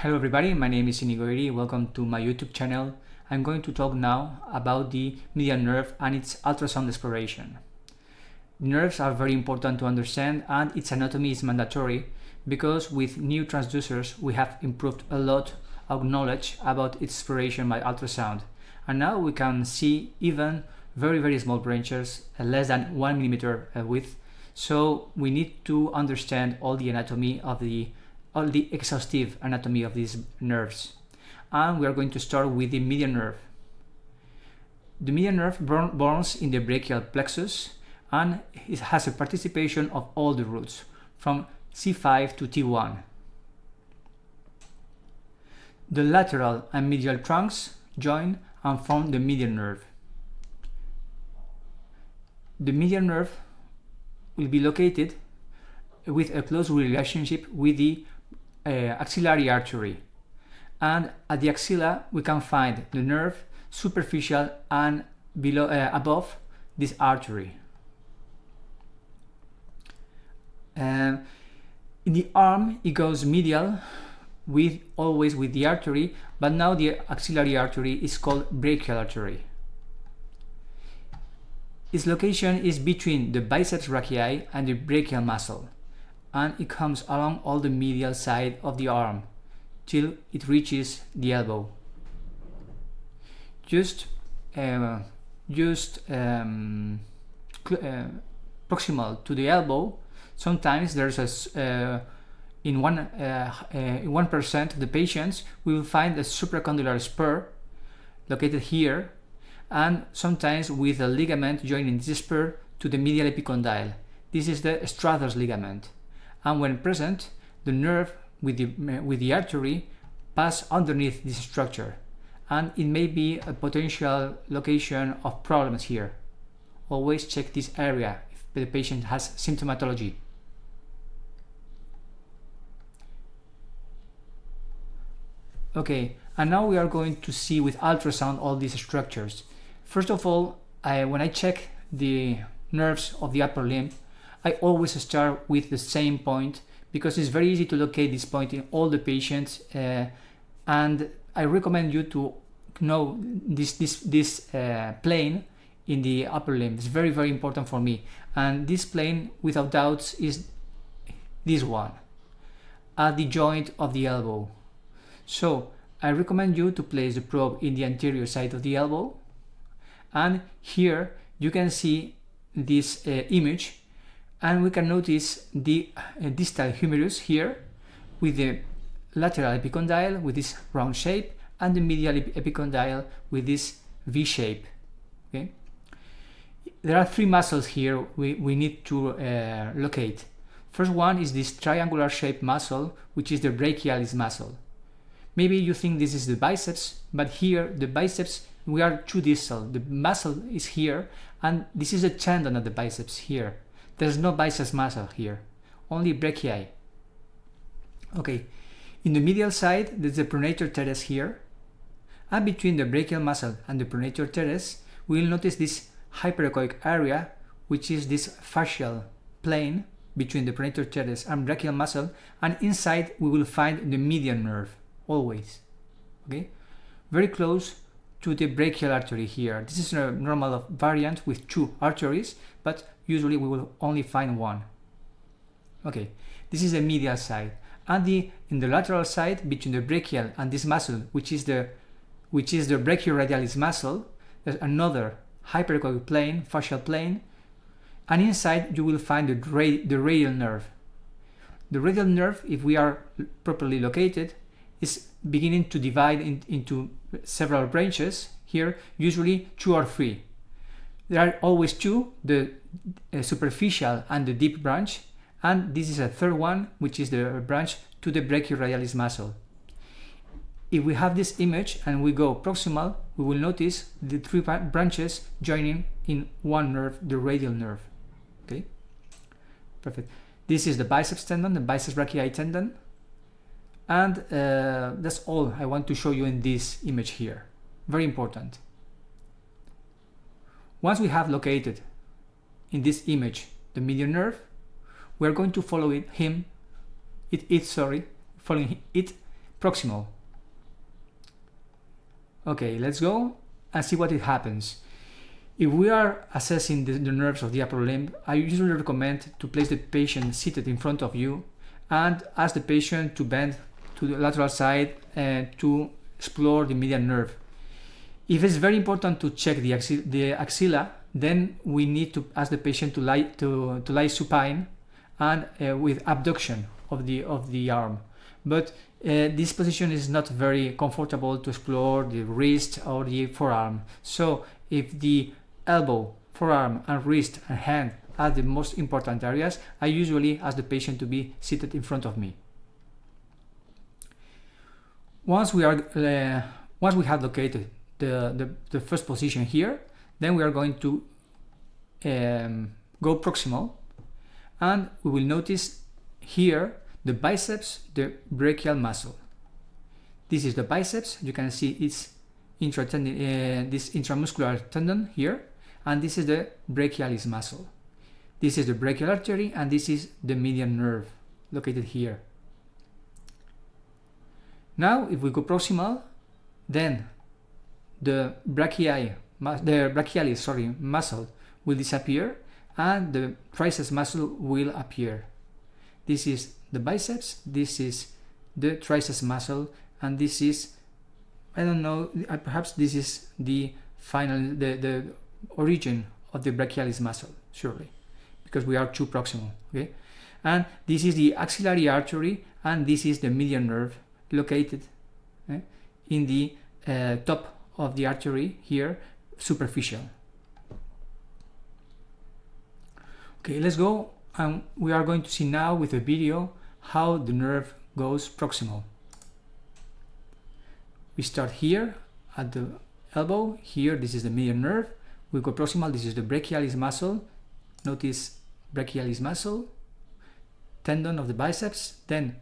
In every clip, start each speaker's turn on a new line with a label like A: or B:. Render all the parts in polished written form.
A: Hello everybody, my name is Iriarte. Welcome to my YouTube channel. I'm going to talk now about the medial nerve and its ultrasound exploration. Nerves are very important to understand and its anatomy is mandatory because with new transducers we have improved a lot of knowledge about its exploration by ultrasound. And now we can see even very small branches, less than 1 millimeter width. So we need to understand all the anatomy of all the exhaustive anatomy of these nerves. And we are going to start with the median nerve. The median nerve burns in the brachial plexus and it has a participation of all the roots from C5 to T1. The lateral and medial trunks join and form the median nerve. The median nerve will be located with a close relationship with the axillary artery, and at the axilla we can find the nerve superficial and below above this artery. In the arm it goes medial always with the artery, but now the axillary artery is called brachial artery. Its location is between the biceps brachii and the brachial muscle, and it comes along all the medial side of the arm till it reaches the elbow. Proximal to the elbow, sometimes there's in 1% of the patients we will find a supracondylar spur located here, and sometimes with a ligament joining this spur to the medial epicondyle. This is the Strather's ligament. And when present, the nerve with the artery pass underneath this structure, and it may be a potential location of problems here. Always check this area if the patient has symptomatology. Okay, and now we are going to see with ultrasound all these structures. First of all, when I check the nerves of the upper limb, I always start with the same point because it's very easy to locate this point in all the patients, and I recommend you to know this plane in the upper limb. It's very important for me, and this plane without doubts is this one at the joint of the elbow. So I recommend you to place the probe in the anterior side of the elbow, and here you can see this image. And we can notice the distal humerus here with the lateral epicondyle with this round shape and the medial epicondyle with this V shape. Okay? There are three muscles here we need to locate. First one is this triangular shaped muscle, which is the brachialis muscle. Maybe you think this is the biceps, but here the biceps, we are too distal. The muscle is here, and this is a tendon of the biceps here. There's no biceps muscle here, only brachii. Okay, in the medial side, there's the Pronator Teres here. And between the brachial muscle and the Pronator Teres, we will notice this hyperechoic area, which is this fascial plane between the Pronator Teres and brachial muscle. And inside, we will find the median nerve, always. Okay, very close to the brachial artery here. This is a normal variant with two arteries, but usually we will only find one. Okay, this is the medial side, and in the lateral side between the brachial and this muscle, which is the brachioradialis muscle, there's another hyperechoic plane, fascial plane, and inside you will find the radial nerve. The radial nerve, if we are properly located, is beginning to divide into several branches here, usually 2 or 3. There are always 2, the superficial and the deep branch, and this is a third one, which is the branch to the brachioradialis muscle. If we have this image and we go proximal, we will notice the 3 branches joining in one nerve, the radial nerve. Okay, perfect. This is the biceps tendon, the biceps brachii tendon, and that's all I want to show you in this image here. Very important. Once we have located in this image the median nerve, we are going to follow following it proximal. Okay, let's go and see what it happens. If we are assessing the nerves of the upper limb, I usually recommend to place the patient seated in front of you and ask the patient to bend to the lateral side and to explore the median nerve. If it's very important to check the axilla, then we need to ask the patient to lie supine and with abduction of the arm. But this position is not very comfortable to explore the wrist or the forearm. So if the elbow, forearm, and wrist and hand are the most important areas, I usually ask the patient to be seated in front of me. Once we have located the first position here, then we are going to go proximal, and we will notice here the biceps, the brachial muscle. This is the biceps. You can see it's this intramuscular tendon here, and this is the brachialis muscle. This is the brachial artery, and this is the median nerve located here. Now, if we go proximal, then the brachialis muscle will disappear, and the triceps muscle will appear. This is the biceps, this is the triceps muscle, and this is, I don't know, perhaps this is the origin of the brachialis muscle, surely, because we are too proximal, okay? And this is the axillary artery, and this is the median nerve located in the top of the artery here, superficial. Okay, let's go, and we are going to see now with a video how the nerve goes proximal. We start here at the elbow. Here, this is the median nerve. We go proximal. This is the brachialis muscle. Notice brachialis muscle, tendon of the biceps. Then,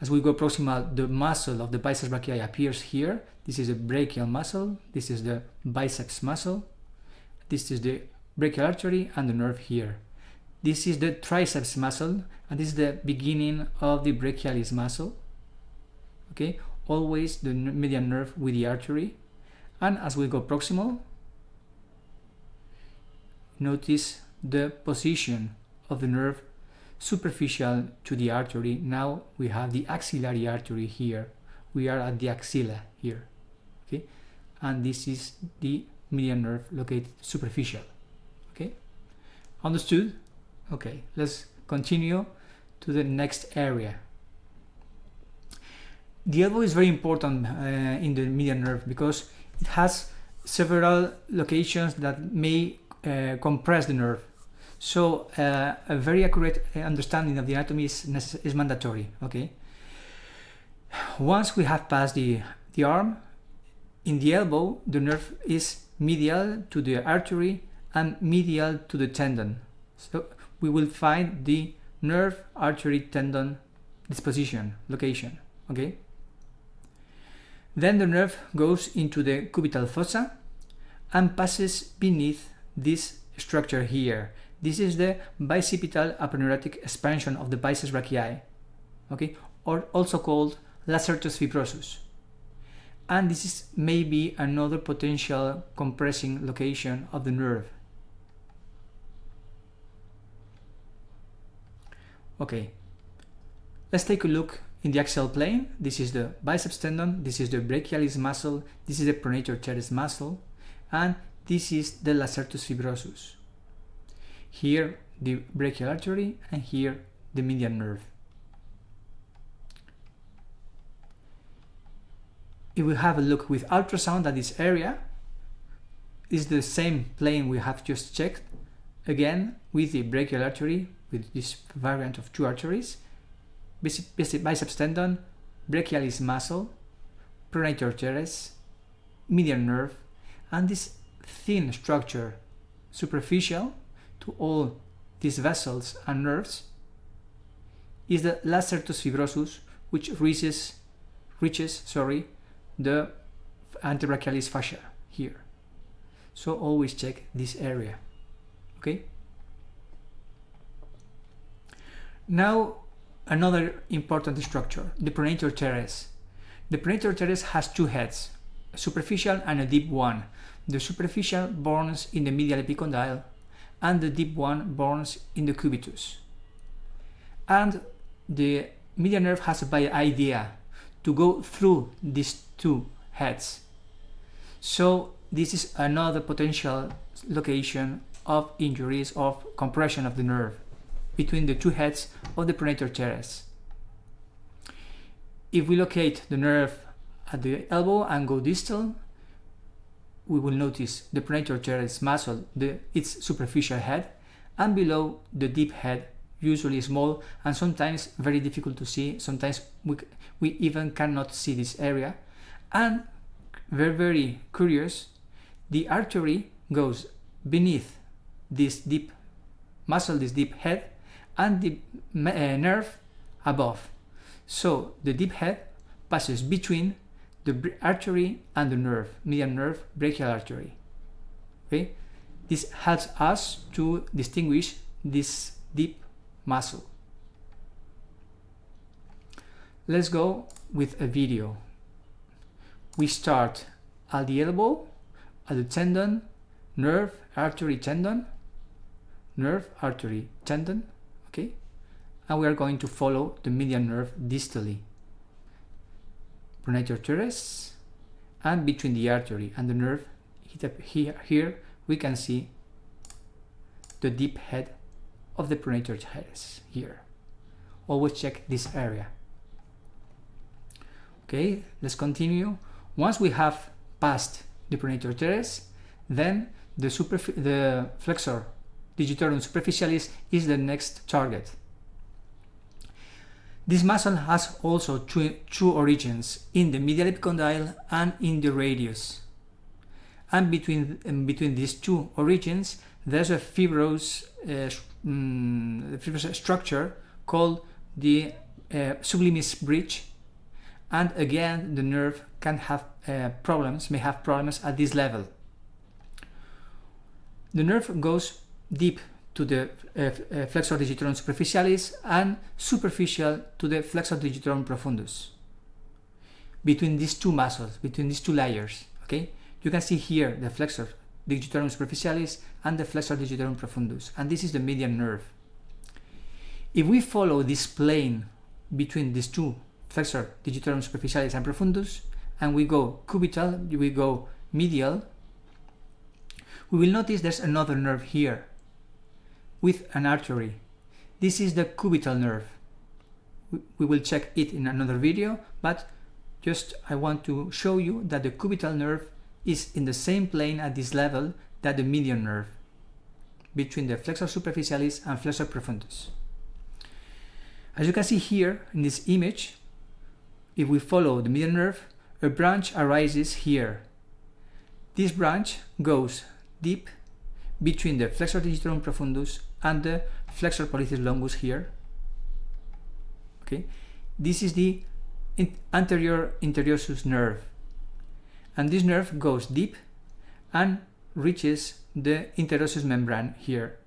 A: as we go proximal, the muscle of the biceps brachii appears here. This is the brachial muscle. This is the biceps muscle. This is the brachial artery and the nerve here. This is the triceps muscle, and this is the beginning of the brachialis muscle. Okay, always the median nerve with the artery. And as we go proximal, notice the position of the nerve superficial to the artery. Now we have the axillary artery here. We are at the axilla here. Okay, and this is the median nerve located superficial. Okay, understood? Okay, let's continue to the next area. The elbow is very important in the median nerve because it has several locations that may compress the nerve. So a very accurate understanding of the anatomy is mandatory. Okay. Once we have passed the arm, in the elbow, the nerve is medial to the artery and medial to the tendon. So we will find the nerve, artery, tendon disposition, location. Okay. Then the nerve goes into the cubital fossa and passes beneath this structure here. This is the bicipital aponeurotic expansion of the biceps brachii, okay, or also called lacertus fibrosus. And this is maybe another potential compressing location of the nerve. Okay, let's take a look in the axial plane. This is the biceps tendon, this is the brachialis muscle, this is the Pronator Teres muscle, and this is the lacertus fibrosus. Here the brachial artery, and here the median nerve. If we have a look with ultrasound at this area, is the same plane we have just checked, again with the brachial artery, with this variant of two arteries, biceps tendon, brachialis muscle, Pronator Teres, median nerve, and this thin structure superficial to all these vessels and nerves is the lacertus fibrosus, which reaches the antebrachialis fascia here. So always check this area. Okay. Now another important structure, the Pronator Teres. The Pronator Teres has two heads, a superficial and a deep one. The superficial burns in the medial epicondyle and the deep one burns in the cubitus. And the medial nerve has a bad idea to go through these two heads. So this is another potential location of injuries, of compression of the nerve between the two heads of the Pronator Teres. If we locate the nerve at the elbow and go distal, we will notice the Pronator Teres muscle, its superficial head, and below the deep head, usually small and sometimes very difficult to see. Sometimes we even cannot see this area. And very curious, the artery goes beneath this deep muscle, this deep head, and the nerve above. So the deep head passes between the artery and the nerve, medial nerve, brachial artery. Okay? This helps us to distinguish this deep muscle. Let's go with a video. We start at the elbow, at the tendon, nerve, artery, tendon, nerve, artery, tendon, okay? And we are going to follow the medial nerve distally. Pronator Teres, and between the artery and the nerve, here we can see the deep head of the Pronator Teres here. Always check this area. Okay, let's continue. Once we have passed the Pronator Teres, then the flexor digitorum superficialis is the next target. This muscle has also two origins, in the medial epicondyle and in the radius. And between these two origins, there's a fibrous structure called the sublimis bridge. And again, the nerve can have may have problems at this level. The nerve goes deep to the flexor digitorum superficialis and superficial to the flexor digitorum profundus. Between these two muscles, between these two layers, okay? You can see here the flexor digitorum superficialis and the flexor digitorum profundus, and this is the median nerve. If we follow this plane between these two flexor digitorum superficialis and profundus, and we go cubital, we go medial, we will notice there's another nerve here with an artery. This is the cubital nerve. We will check it in another video, but just I want to show you that the cubital nerve is in the same plane at this level that the median nerve, between the flexor superficialis and flexor profundus. As you can see here in this image, if we follow the median nerve, a branch arises here. This branch goes deep between the flexor digitorum profundus and the flexor pollicis longus here. Okay, this is the anterior interosseous nerve, and this nerve goes deep and reaches the interosseous membrane here,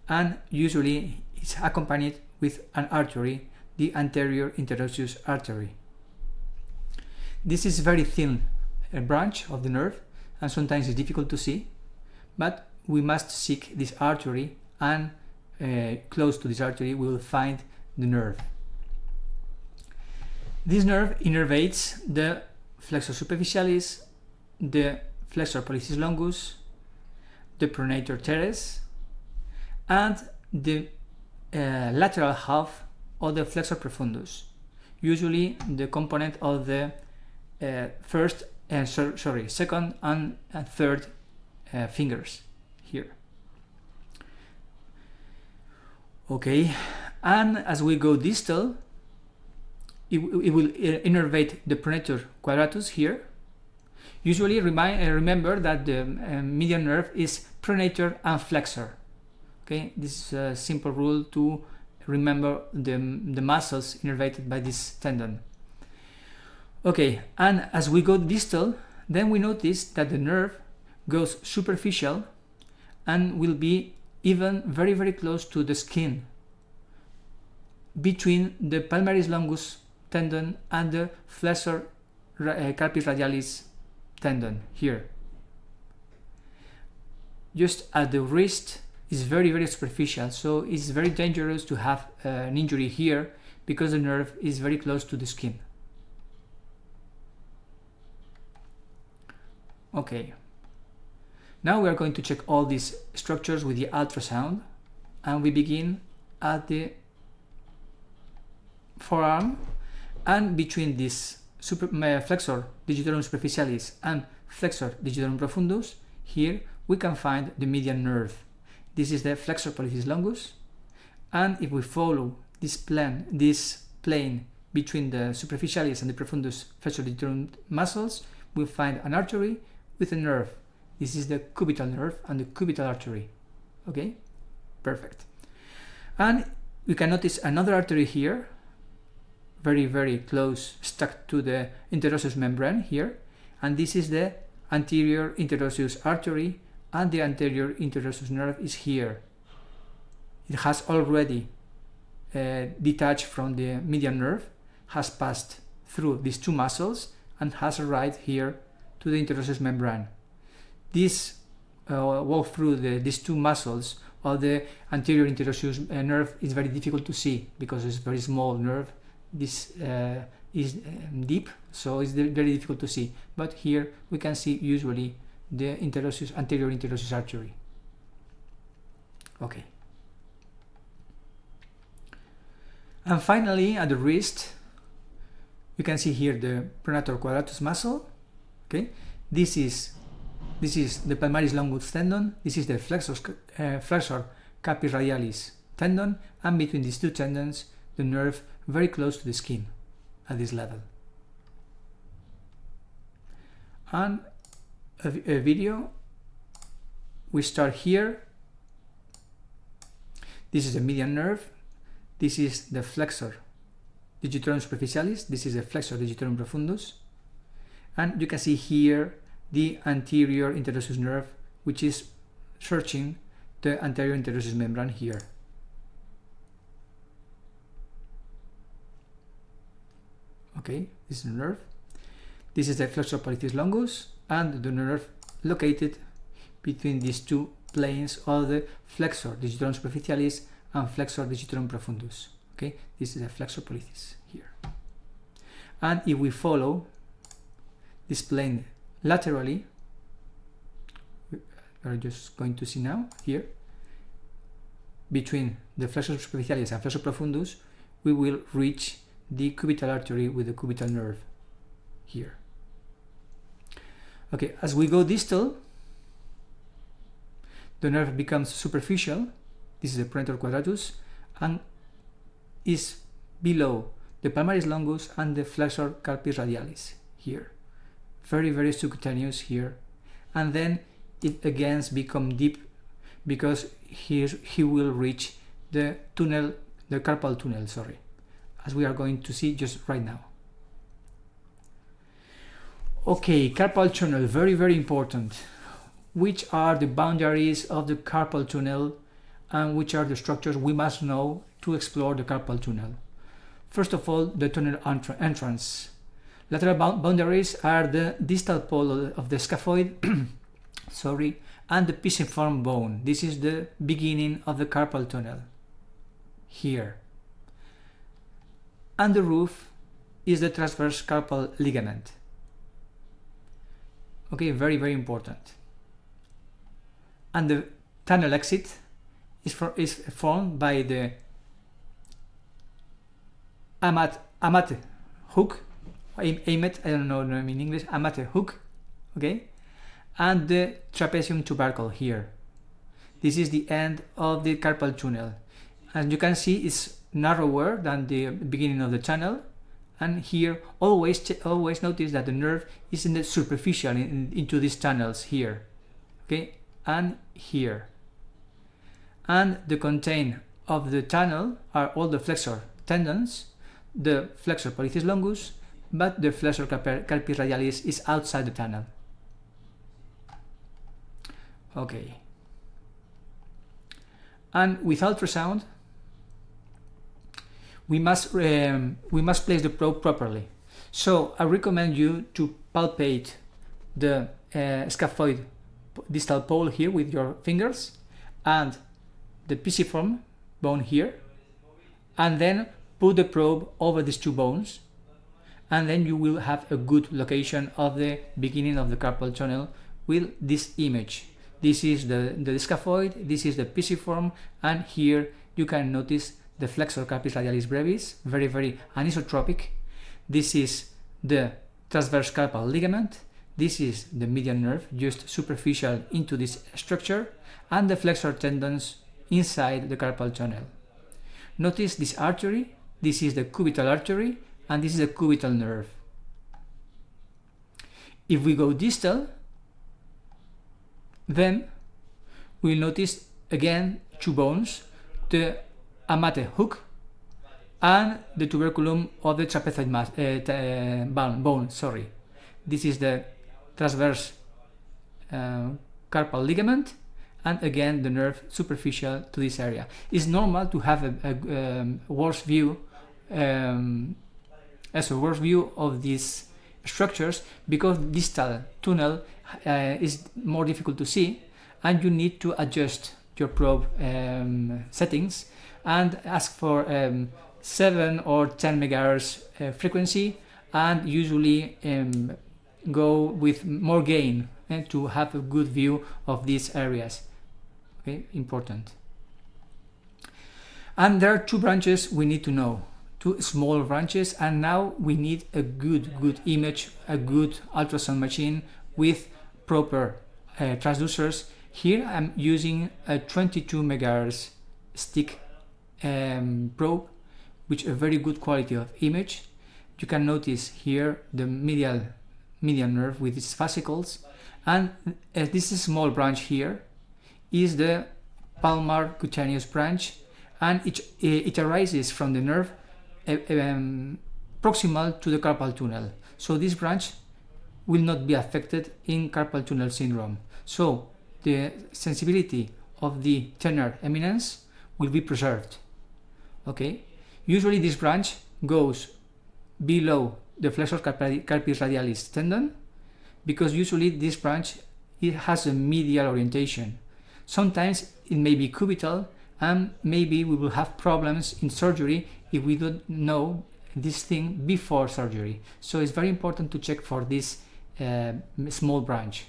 A: and usually it's accompanied with an artery, the anterior interosseous artery. This is very thin branch of the nerve, and sometimes it's difficult to see, but we must seek this artery, and close to this artery we will find the nerve. This nerve innervates the flexor superficialis, the flexor pollicis longus, the Pronator Teres, and the lateral half of the flexor profundus, usually the component of the second and third fingers here. Okay, and as we go distal, it will innervate the Pronator quadratus here. Usually remember that the median nerve is pronator and flexor. Okay, this is a simple rule to remember the muscles innervated by this tendon. Okay, and as we go distal, then we notice that the nerve goes superficial and will be even very close to the skin, between the palmaris longus tendon and the flexor carpus radialis tendon here. Just at the wrist is very, very superficial, so it's very dangerous to have an injury here because the nerve is very close to the skin. Okay, now we are going to check all these structures with the ultrasound, and we begin at the forearm, and between this flexor digitorum superficialis and flexor digitorum profundus, here we can find the median nerve. This is the flexor pollicis longus, and if we follow this plane between the superficialis and the profundus flexor digitorum muscles, we'll find an artery with a nerve. This is the cubital nerve and the cubital artery. Okay, perfect. And we can notice another artery here, very, very close, stuck to the interosseous membrane here, and this is the anterior interosseous artery, and the anterior interosseous nerve is here. It has already detached from the median nerve, has passed through these two muscles, and has arrived here to the interosseous membrane. This walk through these two muscles of the anterior interosseous nerve is very difficult to see because it's a very small nerve. This is deep, so it's very difficult to see. But here we can see usually the anterior interosseous artery. Okay. And finally, at the wrist, you can see here the pronator quadratus muscle. Okay, this is the palmaris longus tendon. This is the flexor carpus radialis tendon, and between these two tendons, the nerve very close to the skin at this level. And a video. We start here. This is the median nerve. This is the flexor digitorum superficialis. This is the flexor digitorum profundus. And you can see here the anterior interosseous nerve, which is searching the anterior interosseous membrane here. Okay, this is the nerve. This is the flexor pollicis longus, and the nerve located between these two planes of the flexor digitorum superficialis and flexor digitorum profundus. Okay, this is the flexor pollicis here. And if we follow this plane laterally, we are just going to see now here, between the flexor superficialis and flexor profundus, we will reach the cubital artery with the cubital nerve here. Okay, as we go distal, the nerve becomes superficial. This is the pronator quadratus, and is below the palmaris longus and the flexor carpus radialis here. Very, very subcutaneous here. And then it again becomes deep because here he will reach the tunnel, the carpal tunnel, sorry, as we are going to see just right now. Okay, carpal tunnel, very, very important. Which are the boundaries of the carpal tunnel and which are the structures we must know to explore the carpal tunnel? First of all, the tunnel entrance. Lateral boundaries are the distal pole of the scaphoid sorry, and the pisiform bone. This is the beginning of the carpal tunnel here. And the roof is the transverse carpal ligament. Okay, very, very important. And the tunnel exit is formed by the amate hook, amet, I don't know the name in English, amate hook, okay, and the trapezium tubercle here. This is the end of the carpal tunnel. As you can see, it's narrower than the beginning of the tunnel, and here always notice that the nerve is in the superficial into these tunnels here, okay, and here. And the content of the tunnel are all the flexor tendons, the flexor pollicis longus, but the flexor carpus radialis is outside the tunnel. Okay. And with ultrasound, we must place the probe properly. So I recommend you to palpate the scaphoid distal pole here with your fingers and the pisiform bone here, and then put the probe over these two bones, and then you will have a good location of the beginning of the carpal tunnel with this image. This is the scaphoid, this is the pisiform, and here you can notice the flexor carpis radialis brevis, very anisotropic. This is the transverse carpal ligament, this is the median nerve, just superficial into this structure, and the flexor tendons inside the carpal tunnel. Notice this artery, this is the cubital artery, and this is the cubital nerve. If we go distal, then we'll notice again two bones, the amate hook and the tuberculum of the trapezoid bone. This is the transverse carpal ligament, and again the nerve superficial to this area. It's normal to have a worse view of these structures because distal tunnel is more difficult to see, and you need to adjust your probe settings and ask for 7 or 10 MHz frequency, and usually go with more gain to have a good view of these areas. Okay, important. And there are two branches we need to know, two small branches, and now we need a good image, a good ultrasound machine with proper transducers. Here I'm using a 22 MHz stick probe, which a very good quality of image. You can notice here the median nerve with its fascicles, and this small branch here is the palmar cutaneous branch, and it arises from the nerve proximal to the carpal tunnel. So this branch will not be affected in carpal tunnel syndrome. So the sensibility of the tenor eminence will be preserved. Okay, usually this branch goes below the flexor carpis radialis tendon, because usually this branch it has a medial orientation. Sometimes it may be cubital, and maybe we will have problems in surgery if we don't know this thing before surgery. So it's very important to check for this small branch.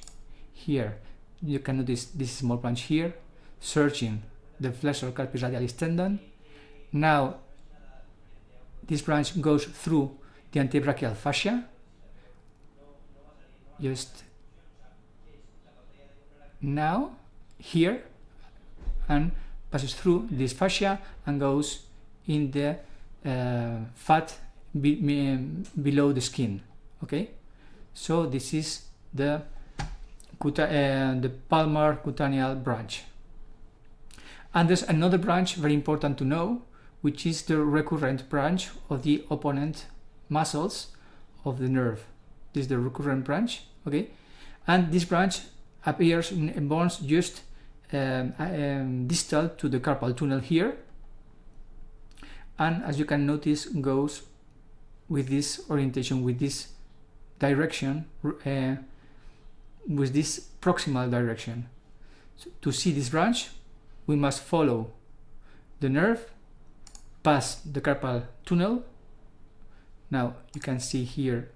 A: Here you can notice this small branch here, searching the flexor carpis radialis tendon. Now this branch goes through the antebrachial fascia, just now here, and passes through this fascia and goes in the fat below the skin. Okay, so this is the palmar cutaneal branch. And there's another branch very important to know, which is the recurrent branch of the opponent muscles of the nerve. This is the recurrent branch. Okay, and this branch appears in bones just distal to the carpal tunnel here, and as you can notice goes with this orientation, with this direction, with this proximal direction. So to see this branch we must follow the nerve past the carpal tunnel. Now you can see here,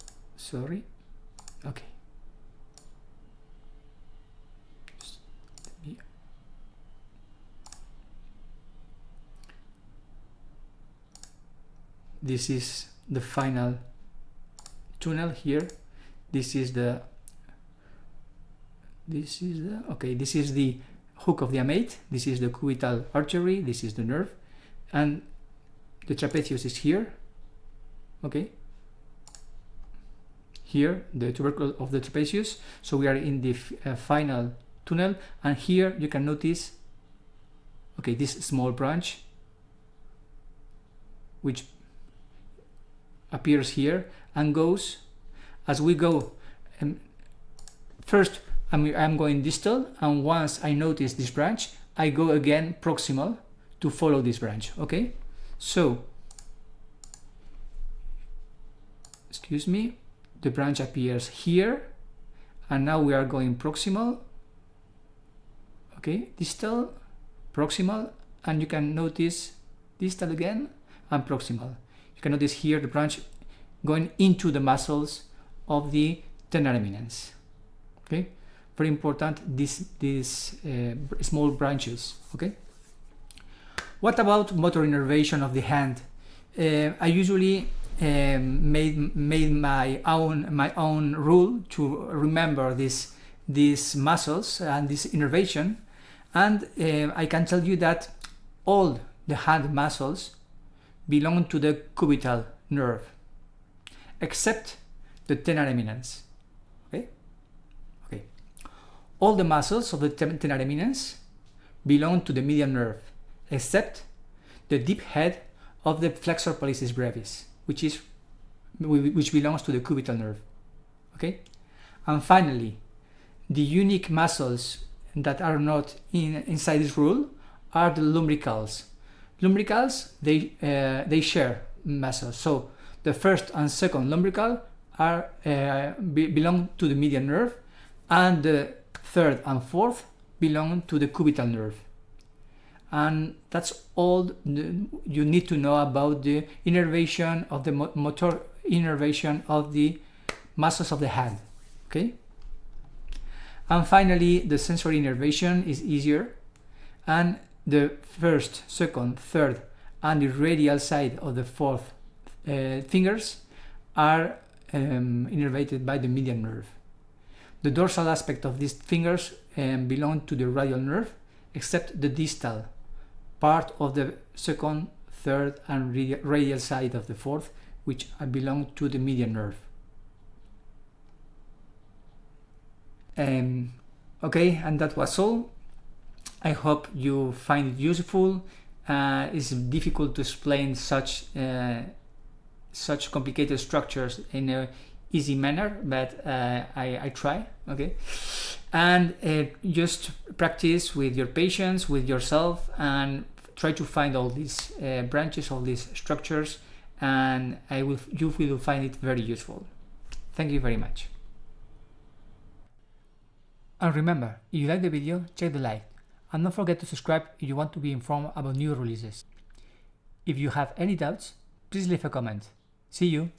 A: okay, this is the final tunnel here. This is the hook of the amate. This is the cubital artery. This is the nerve, and the trapezius is here. Okay, here the tubercle of the trapezius. So we are in the final tunnel, and here you can notice, okay, this small branch which appears here and goes as we go. First I'm going distal, and once I notice this branch I go again proximal to follow this branch. Okay, so excuse me, the branch appears here, and now we are going proximal, okay, distal, proximal, and you can notice distal again and proximal. You can notice here the branch going into the muscles of the tenar eminence. Okay, very important, these small branches. Okay. What about motor innervation of the hand? I usually made my own rule to remember these muscles and this innervation, and I can tell you that all the hand muscles belong to the cubital nerve, except the tenar eminence. Okay? Okay. All the muscles of the tenar eminence belong to the median nerve, except the deep head of the flexor pollicis brevis, which belongs to the cubital nerve. Okay? And finally, the unique muscles that are not inside this rule are the lumbricals. Lumbricals, they share muscles. So the first and second lumbrical are belong to the median nerve, and the third and fourth belong to the cubital nerve. And that's all you need to know about the innervation of the motor innervation of the muscles of the hand. Okay? And finally, the sensory innervation is easier, and the first, second, third, and the radial side of the fourth fingers are innervated by the median nerve. The dorsal aspect of these fingers belong to the radial nerve, except the distal part of the second, third, and radial side of the fourth, which belong to the median nerve. Okay, and that was all. I hope you find it useful. It's difficult to explain such complicated structures in an easy manner, but I try. Okay, and just practice with your patients, with yourself, and try to find all these branches, all these structures, and you will find it very useful. Thank you very much. And remember, if you like the video, check the like, and don't forget to subscribe if you want to be informed about new releases. If you have any doubts, please leave a comment. See you!